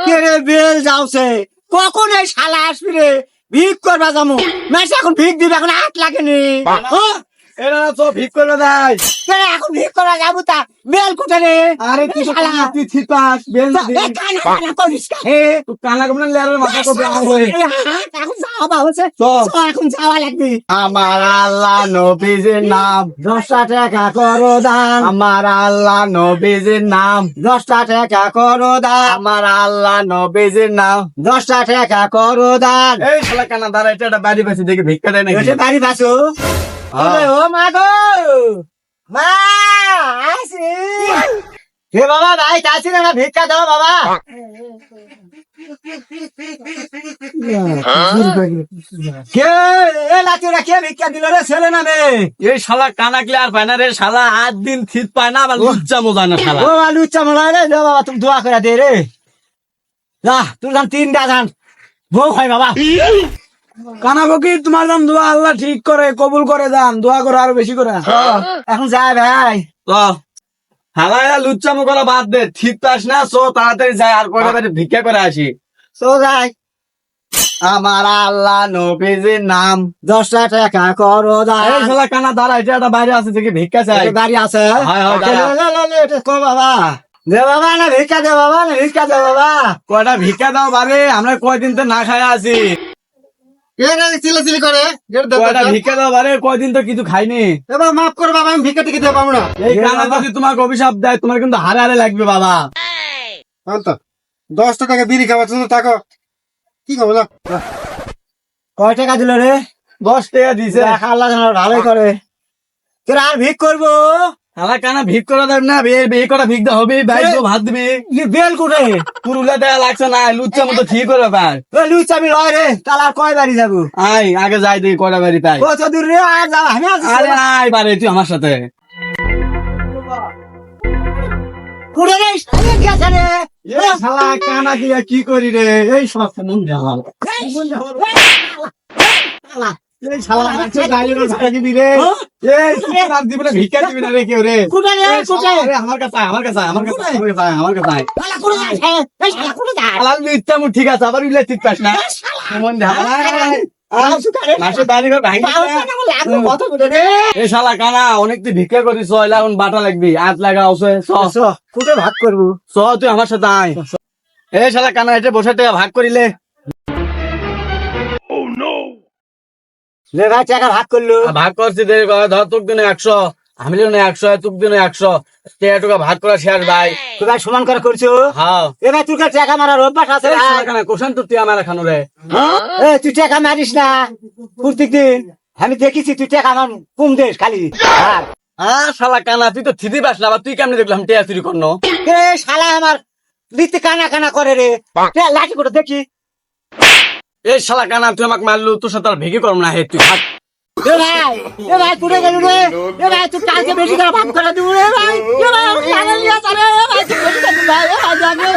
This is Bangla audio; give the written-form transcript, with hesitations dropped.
কে রে বেল যাওছে কখন এই শালা আসবি রে ভিক করবা যামু মাসে এখন ভিক দিবে এখন হাত লাগেনি এরা তো ভিক করে দেয়। কে রে এখন ভিক করা যাবো তা বেল কোথায় রে আরে তুই শালা তুই ছিপাস বেল দে এ কানা কানা করিস কা হে তুই কানা কমনে লেয়ারের মাথা তো বের হয়ে এখন যাওয়া বাবছে চল। এখন যাওয়া লাগবে আমার আল্লাহ নবীজির নাম 10টা টাকা করো দান আমার আল্লাহ নবীজির নাম 10টা টাকা করো দান আমার আল্লাহ নবীজির নাম 10টা টাকা করো দান এই শালা কানা দাঁড়া এটা একটা বাড়ি পাশে দেখে ভিক্ষা দেয় নাকি এসে বাড়ি বাসো ও মা গো মা আসি হে বাবা ভাই চাইছি না ভিক্ষা দাও বাবা কে এ লাতিরা কে ভিক্ষা দিল রে ছেলে না মেয়ে এই শালা কানা ক্লিয়ার পায় না রে শালা 8 দিন থিত পায় না আবার লুচ্চা মোজা না শালা ও আলু চামড়া রে দে বাবা তুমি দোয়া করে দে রে যা তুই জান 3টা জান বউ হয় বাবা কানা ফকির তোমার দাম দোয়া আল্লাহ ঠিক করে কবুল করে দান দোয়া করো আরো বেশি করে এখন যায় ভাই তো হালায়া লুচ্চা মোকলা বাদ দে ঠিক পাস না সো তাড়াতাড়ি যায় আর কয়টা বাড়ি ভিক্ষা করে আসি তো যাই আমার আল্লাহ নবীজির নাম 10টা টাকা করো এই দান শালা কানা দাঁড়া এটা একটা বাইরে আছে থেকে ভিক্ষা চাই বাড়ি আছে হয়, হয়, দাঁড়া। এটা কো বাবা দে বাবা না ভিক্ষা দে বাবা না ভিক্ষা দে বাবা কয়টা ভিক্ষা দাও বারে আমরা কয়দিন তো না খাই আছি চিলাচিলি করে কয়টা ভিক্ষা দাও বারে কয়দিন তো কিছু খাইনি এবার মাফ করো বাবা আমি ভিক্ষা টিকে দেবো না এই কানা যদি তোমাকে অভিশাপ দেয় তোমার কিন্তু হারে হারে লাগবে বাবা 10টা টাকা বিড়ি খাওয়ার জন্য থাকো কি করবো কয় টাকা দিল রে 10 টাকা দিছে আল্লাহ যেন ভালোই করে তোর আর ভিক করবো আমার কানা ভিক করা দেব না বিয়ে করা ভিক দেওয়া হবে ভাই তো ভাত দিবি বেল কোটে পুরুলা দেয়া লাগছে না লুচ্চা মতো ঠিক করে পার লুচামি লয় রে তাহলে আর কয় বাড়ি যাবো আই আগে যাই দেখি কয়টা বাড়ি পাই কত দূর রে আর যাবো আমি আরে আয় বারে তুই আমার সাথে কুড়ে রে সামনে গেছে রে এই শালা কানা দিয়া কি করি রে এই সব মন জামাল এই শালা মাছ গাইলো ভাড়া দিবি রে এই আর দিবি না ভিক্ষা দিবি না রে কেউ রে কুড়ে রে কুড়ে আরে আমার কাছে আয়, আমার কাছে আয়, আমার কাছে আয়, আমার কাছে আয়, আমার কাছে আয়। শালা কুড়ে যায় এই শালা কুড়ে যায় শালার ইচ্ছা মু ঠিক আছে আবার উইলে ঠিক পাস না মন জামাল মাসে বাড়ি ঘর ভাঙি কত কুড়ে রে এই শালা কানা অনেক তুই ভিক্ষা করিস এখন বাটা লাগবি আজ লাগা আছে কুড়ে ভাগ করবো তুই আমার সাথে আয় এই শালা কানা এটা বসে টাকা ভাগ করিলে লে ভাই টাকা ভাগ করলো ভাগ করছি ধর তোর দিনে 100 আমি দিনে 100 তোর দিনে 100 টাকা ভাগ করা শেষ ভাই তুই ভাই সমান করে করছো হ্যাঁ এ ভাই তোর কাছে টাকা মারার অভ্যাস আছে এই শালা কানা কোশান তো তুই আমার খানো রে এ তুই টাকা মারিস না প্রত্যেক দিন আমি দেখেছি তুই টাকা আমার কম দেশ খালি আর শালা কানা তুই তো থিদি পাস না আবার তুই কেমনে দেখলাম টেয়া চুরি করনো এ শালা আমার লিতে কানা কানা করে রে লাঠি করে দেখি এই শালা কানা তুই আমাকে মারলু তোর সাথে আর ভেগে করম না হে তুই থাক এ ভাই পুরে গেল রে এ ভাই তুই কালকে বেশি করে ভাগ করে দিব রে ভাই এ ভাই জানেন না জানে এ ভাই তুই বেশি করে ভাই এ ভাই জানে